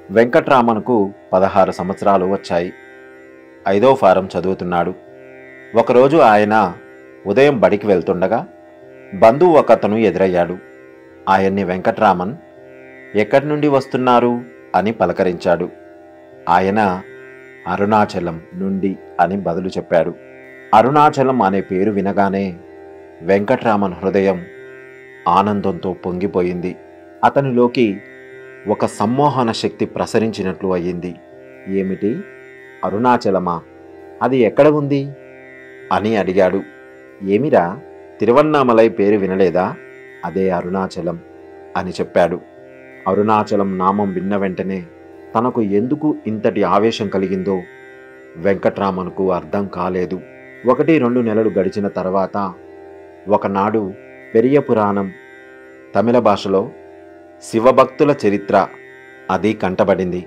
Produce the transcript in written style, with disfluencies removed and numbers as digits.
వెంకట్రామన్కు 16 సంవత్సరాలు వచ్చాయి. 5వ ఫారం చదువుతున్నాడు. ఒకరోజు ఆయన ఉదయం బడికి వెళ్తుండగా బంధువు ఒకతను ఎదురయ్యాడు. ఆయన్ని వెంకట్రామన్ ఎక్కడి నుండి వస్తున్నారు అని పలకరించాడు. ఆయన అరుణాచలం నుండి అని బదులు చెప్పాడు. అరుణాచలం అనే పేరు వినగానే వెంకట్రామన్ హృదయం ఆనందంతో పొంగిపోయింది. అతనిలోకి ఒక సమ్మోహన శక్తి ప్రసరించినట్లు అయ్యింది. ఏమిటి, అరుణాచలమా? అది ఎక్కడ ఉంది అని అడిగాడు. ఏమిరా, తిరువన్నామలై పేరు వినలేదా? అదే అరుణాచలం అని చెప్పాడు. అరుణాచలం నామం విన్న వెంటనే తనకు ఎందుకు ఇంతటి ఆవేశం కలిగిందో వెంకట్రామన్కు అర్థం కాలేదు. 1-2 నెలలు గడిచిన తర్వాత ఒకనాడు పెరియ పురాణం తమిళ భాషలో శివభక్తుల చరిత్ర అది కంటబడింది.